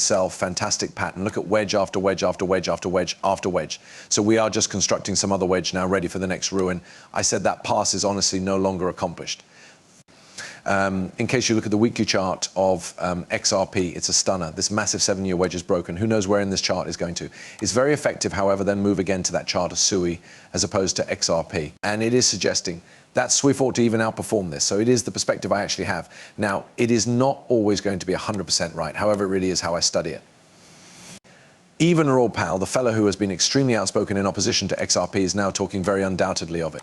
Sell, fantastic pattern. Look at wedge after wedge after wedge after wedge after wedge. So we are just constructing some other wedge now, ready for the next ruin. I said that pass is honestly no longer accomplished. In case you look at the weekly chart of XRP, it's a stunner. This massive 7-year wedge is broken. Who knows where in this chart is going to? It's very effective, however, then move again to that chart of SUI as opposed to XRP. And it is suggesting that SWIFT ought to even outperform this. So it is the perspective I actually have. Now, it is not always going to be 100% right. However, it really is how I study it. Even Raoul, the fellow who has been extremely outspoken in opposition to XRP, is now talking very undoubtedly of it.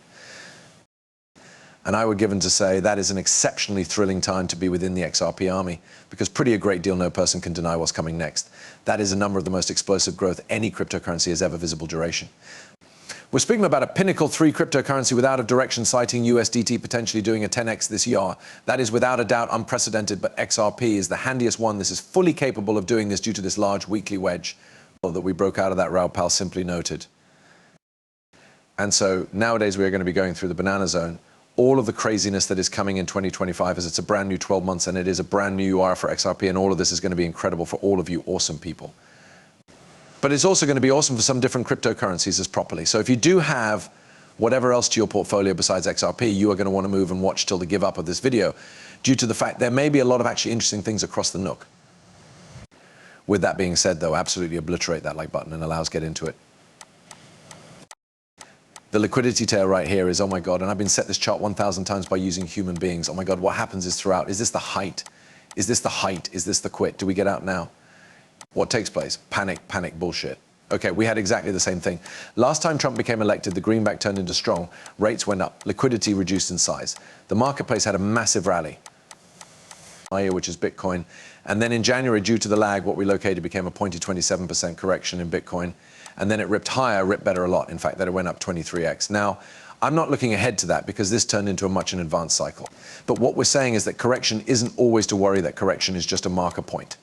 And I would given to say that is an exceptionally thrilling time to be within the XRP army, because pretty a great deal no person can deny what's coming next. That is a number of the most explosive growth any cryptocurrency has ever visible duration. We're speaking about a pinnacle 3 cryptocurrency without a direction, citing USDT potentially doing a 10x this year. That is without a doubt unprecedented, but XRP is the handiest one. This is fully capable of doing this due to this large weekly wedge that we broke out of that Raoul simply noted. And so nowadays we are going to be going through the banana zone. All of the craziness that is coming in 2025, as it's a brand new 12 months and it is a brand new UR for XRP, and all of this is going to be incredible for all of you awesome people. But it's also going to be awesome for some different cryptocurrencies as properly. So if you do have whatever else to your portfolio besides XRP, you are going to want to move and watch till the give up of this video, due to the fact there may be a lot of actually interesting things across the nook. With that being said, though, absolutely obliterate that like button and allow us get into it. The liquidity tail right here is, oh my God, and I've been set this chart 1,000 times by using human beings. Oh my God, what happens is throughout, is this the height? Is this the height? Is this the quit? Do we get out now? What takes place? Panic, panic, bullshit. Okay, we had exactly the same thing. Last time Trump became elected, the greenback turned into strong, rates went up, liquidity reduced in size. The marketplace had a massive rally, which is Bitcoin. And then in January, due to the lag, what we located became a pointy 27% correction in Bitcoin. And then it ripped higher, ripped better a lot. In fact, that it went up 23x. Now, I'm not looking ahead to that because this turned into a much in advanced cycle. But what we're saying is that correction isn't always to worry, that correction is just a marker point.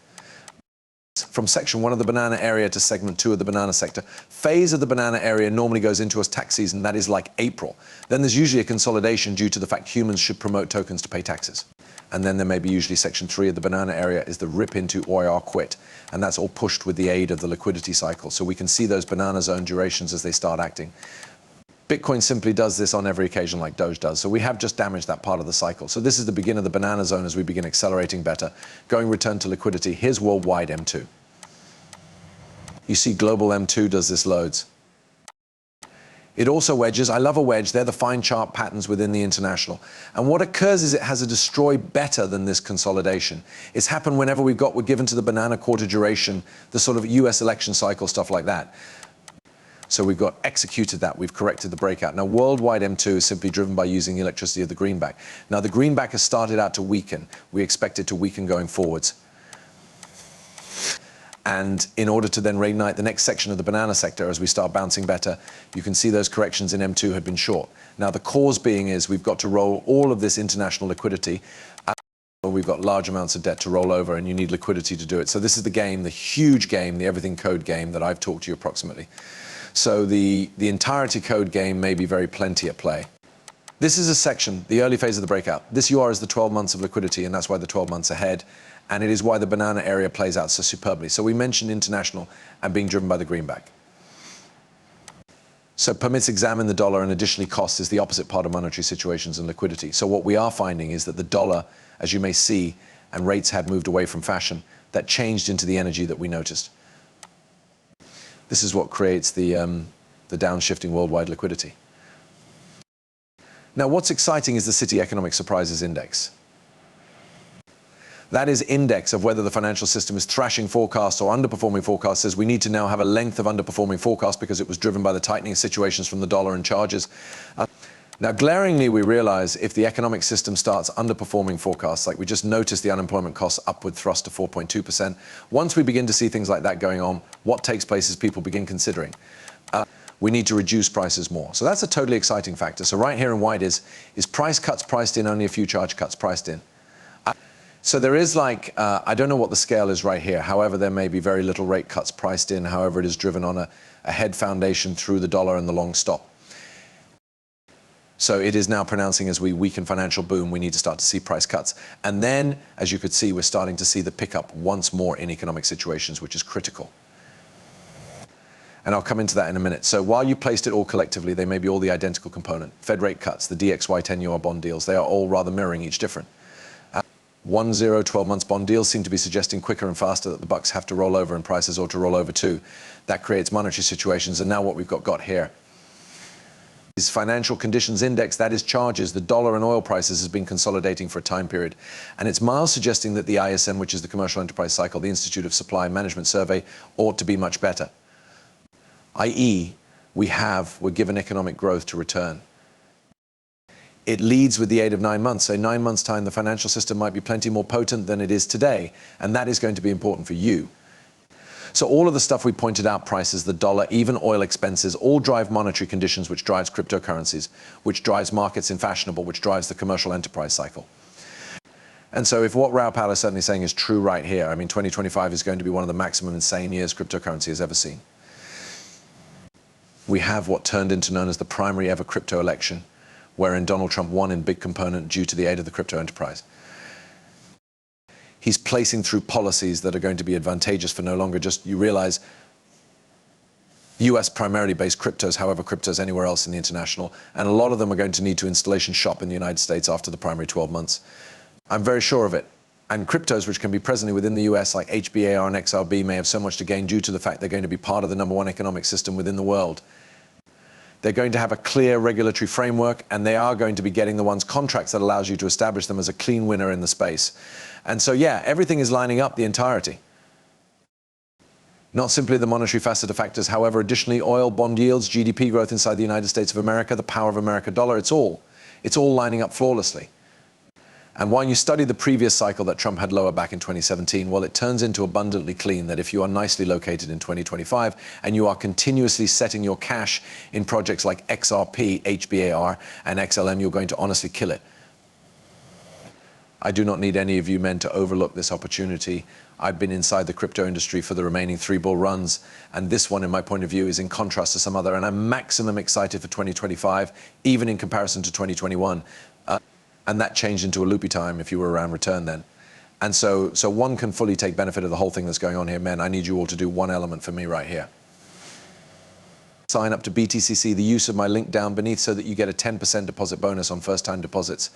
From section 1 of the banana area to segment 2 of the banana sector, phase of the banana area normally goes into as tax season. That is like April. Then there's usually a consolidation due to the fact humans should promote tokens to pay taxes. And then there may be usually section 3 of the banana area is the rip into OIR quit. And that's all pushed with the aid of the liquidity cycle. So we can see those banana zone durations as they start acting. Bitcoin simply does this on every occasion like Doge does. So we have just damaged that part of the cycle. So this is the beginning of the banana zone as we begin accelerating better, going return to liquidity. Here's worldwide M2. You see global M2 does this loads. It also wedges. I love a wedge. They're the fine chart patterns within the international. And what occurs is it has a destroy better than this consolidation. It's happened whenever we're given to the banana quarter duration, the sort of US election cycle, stuff like that. So we've got executed that. We've corrected the breakout. Now, worldwide M2 is simply driven by using the electricity of the greenback. Now, the greenback has started out to weaken. We expect it to weaken going forwards. And in order to then reignite the next section of the banana sector as we start bouncing better, you can see those corrections in M2 had been short. Now, the cause being is we've got to roll all of this international liquidity. We've got large amounts of debt to roll over, and you need liquidity to do it. So this is the game, the huge game, the everything code game that I've talked to you approximately. So the entirety code game may be very plenty at play. This is a section, the early phase of the breakout. This UR is the 12 months of liquidity, and that's why the 12 months ahead. And it is why the banana area plays out so superbly. So we mentioned international and being driven by the greenback. So permits examine the dollar, and additionally cost is the opposite part of monetary situations and liquidity. So what we are finding is that the dollar, as you may see, and rates had moved away from fashion, that changed into the energy that we noticed. This is what creates the downshifting worldwide liquidity. Now, what's exciting is the Citi Economic Surprises Index. That is index of whether the financial system is thrashing forecasts or underperforming forecasts. Says we need to now have a length of underperforming forecast because it was driven by the tightening situations from the dollar and charges. Now, glaringly, we realize if the economic system starts underperforming forecasts, like we just noticed the unemployment costs upward thrust to 4.2%, once we begin to see things like that going on, what takes place is people begin considering. We need to reduce prices more. So that's a totally exciting factor. So right here in white is price cuts priced in, only a few charge cuts priced in. So there is like, I don't know what the scale is right here. However, there may be very little rate cuts priced in. However, it is driven on a head foundation through the dollar and the long stop. So it is now pronouncing as we weaken financial boom, we need to start to see price cuts. And then, as you could see, we're starting to see the pickup once more in economic situations, which is critical. And I'll come into that in a minute. So while you placed it all collectively, they may be all the identical component. Fed rate cuts, the DXY 10-year bond deals, they are all rather mirroring each different. 1-0 12 months bond deals seem to be suggesting quicker and faster that the bucks have to roll over and prices ought to roll over too. That creates monetary situations. And now what we've got here is financial conditions index, that is charges. The dollar and oil prices has been consolidating for a time period. And it's miles suggesting that the ISM, which is the Commercial Enterprise Cycle, the Institute of Supply and Management Survey, ought to be much better. i.e., we're given economic growth to return. It leads with the aid of 9 months. So 9 months' time, the financial system might be plenty more potent than it is today. And that is going to be important for you. So all of the stuff we pointed out, prices, the dollar, even oil expenses, all drive monetary conditions, which drives cryptocurrencies, which drives markets in fashionable, which drives the commercial enterprise cycle. And so if what Raoul is certainly saying is true right here, I mean, 2025 is going to be one of the maximum insane years cryptocurrency has ever seen. We have what turned into known as the primary ever crypto election, wherein Donald Trump won in big component due to the aid of the crypto enterprise. He's placing through policies that are going to be advantageous for no longer just, you realize, US primarily based cryptos, however cryptos anywhere else in the international, and a lot of them are going to need to installation shop in the United States after the primary 12 months. I'm very sure of it. And cryptos, which can be presently within the US, like HBAR and XRP, may have so much to gain due to the fact they're going to be part of the #1 economic system within the world. They're going to have a clear regulatory framework, and they are going to be getting the ones contracts that allows you to establish them as a clean winner in the space. And so, yeah, everything is lining up, the entirety. Not simply the monetary facet of factors, however, additionally, oil, bond yields, GDP growth inside the United States of America, the power of America dollar, it's all lining up flawlessly. And while you study the previous cycle that Trump had lower back in 2017, well, it turns into abundantly clean that if you are nicely located in 2025 and you are continuously setting your cash in projects like XRP, HBAR, and XLM, you're going to honestly kill it. I do not need any of you men to overlook this opportunity. I've been inside the crypto industry for the remaining 3 bull runs, and this one, in my point of view, is in contrast to some other, and I'm maximum excited for 2025, even in comparison to 2021. And that changed into a loopy time if you were around return then. And so one can fully take benefit of the whole thing that's going on here. Men, I need you all to do one element for me right here. Sign up to BTCC, the use of my link down beneath, so that you get a 10% deposit bonus on first-time deposits.